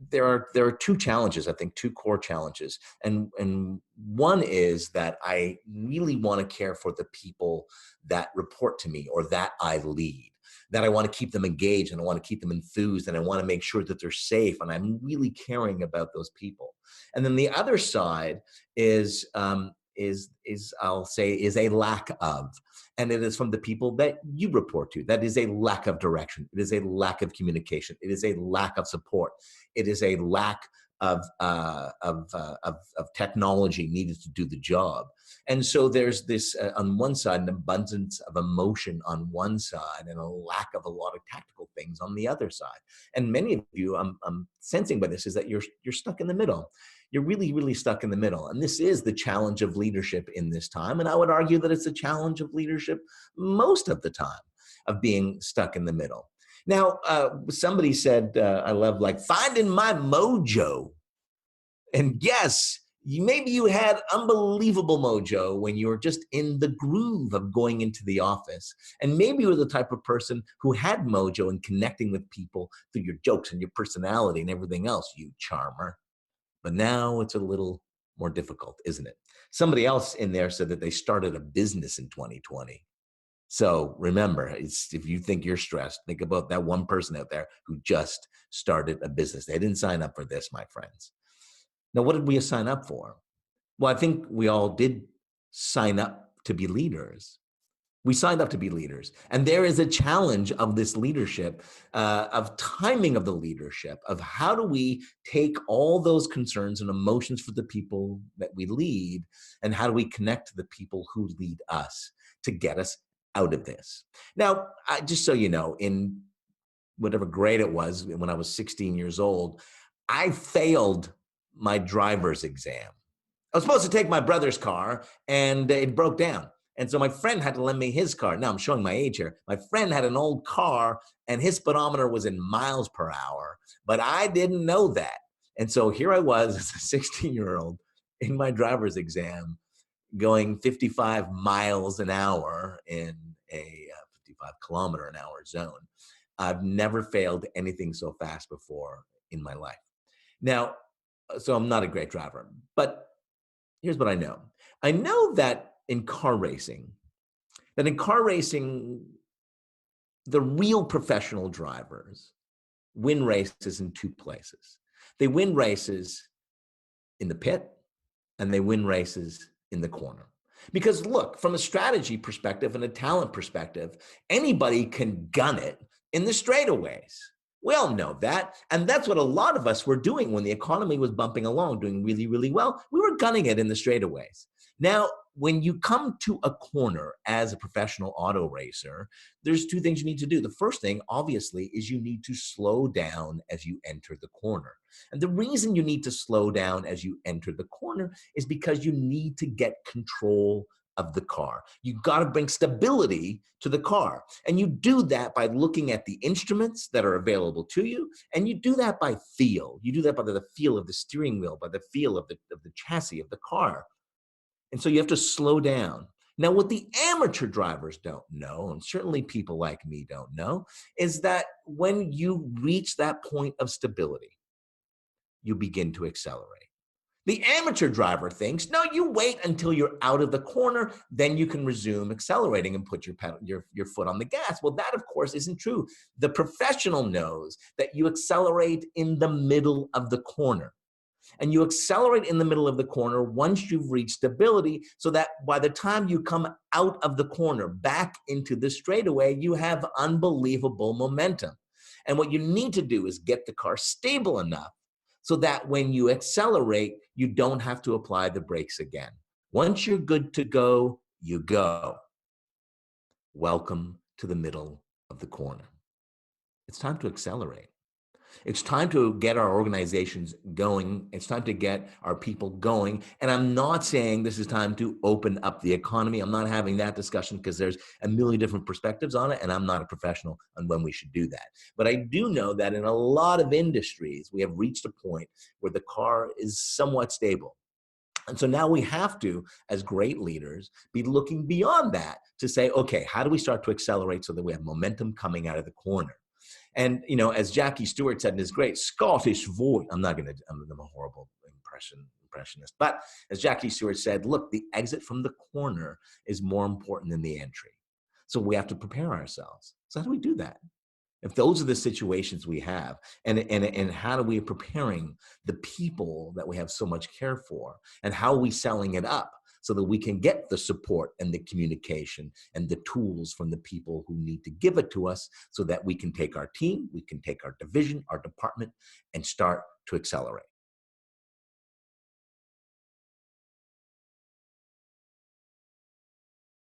there are two challenges, I think, two core challenges. And one is that I really want to care for the people that report to me or that I lead, that I want to keep them engaged and I want to keep them enthused and I want to make sure that they're safe and I'm really caring about those people. And then the other side is I'll say is a lack of, and it is from the people that you report to. That is a lack of direction. It is a lack of communication. It is a lack of support. It is a lack of technology needed to do the job. And so there's this on one side an abundance of emotion on one side and a lack of a lot of tactical things on the other side. And many of you, I'm sensing by this, is that you're stuck in the middle. You're really, really stuck in the middle. And this is the challenge of leadership in this time. And I would argue that it's a challenge of leadership most of the time, of being stuck in the middle. Now, somebody said, I love, like, finding my mojo. And yes, maybe you had unbelievable mojo when you were just in the groove of going into the office. And maybe you were the type of person who had mojo in connecting with people through your jokes and your personality and everything else, you charmer. But now it's a little more difficult, isn't it? Somebody else in there said that they started a business in 2020. So remember, if you think you're stressed, think about that one person out there who just started a business. They didn't sign up for this, my friends. Now, what did we sign up for? Well, I think we all did sign up to be leaders. We signed up to be leaders. And there is a challenge of this leadership, of timing of the leadership, of how do we take all those concerns and emotions for the people that we lead, and how do we connect to the people who lead us to get us out of this. Now, just so you know, in whatever grade it was, when I was 16 years old, I failed my driver's exam. I was supposed to take my brother's car and it broke down. And so my friend had to lend me his car. Now I'm showing my age here. My friend had an old car and his speedometer was in miles per hour, but I didn't know that. And so here I was as a 16-year-old in my driver's exam going 55 miles an hour in a 55 kilometer an hour zone. I've never failed anything so fast before in my life. Now, so I'm not a great driver, but here's what I know. I know that in car racing, the real professional drivers win races in two places. They win races in the pit and they win races in the corner. Because look, from a strategy perspective and a talent perspective, anybody can gun it in the straightaways. We all know that. And that's what a lot of us were doing when the economy was bumping along, doing really, really well. We were gunning it in the straightaways. Now, when you come to a corner as a professional auto racer, there's two things you need to do. The first thing, obviously, is you need to slow down as you enter the corner. And the reason you need to slow down as you enter the corner is because you need to get control of the car. You got to bring stability to the car. And you do that by looking at the instruments that are available to you. And you do that by feel. You do that by the feel of the steering wheel, by the feel of the chassis of the car. And so you have to slow down. Now, what the amateur drivers don't know, and certainly people like me don't know, is that when you reach that point of stability, you begin to accelerate. The amateur driver thinks, no, you wait until you're out of the corner, then you can resume accelerating and put your foot on the gas. Well, that, of course, isn't true. The professional knows that you accelerate in the middle of the corner. And you accelerate in the middle of the corner once you've reached stability, so that by the time you come out of the corner back into the straightaway, you have unbelievable momentum. And what you need to do is get the car stable enough so that when you accelerate, you don't have to apply the brakes again. Once you're good to go, you go. Welcome to the middle of the corner. It's time to accelerate. It's time to get our organizations going. It's time to get our people going. And I'm not saying this is time to open up the economy. I'm not having that discussion because there's a million different perspectives on it, and I'm not a professional on when we should do that. But I do know that in a lot of industries, we have reached a point where the car is somewhat stable. And so now we have to, as great leaders, be looking beyond that to say, okay, how do we start to accelerate so that we have momentum coming out of the corner? And, you know, as Jackie Stewart said in his great Scottish voice, I'm a horrible impressionist, but as Jackie Stewart said, look, the exit from the corner is more important than the entry. So we have to prepare ourselves. So how do we do that? If those are the situations we have, and how do we preparing the people that we have so much care for, and how are we selling it up so that we can get the support and the communication and the tools from the people who need to give it to us so that we can take our team, we can take our division, our department, and start to accelerate.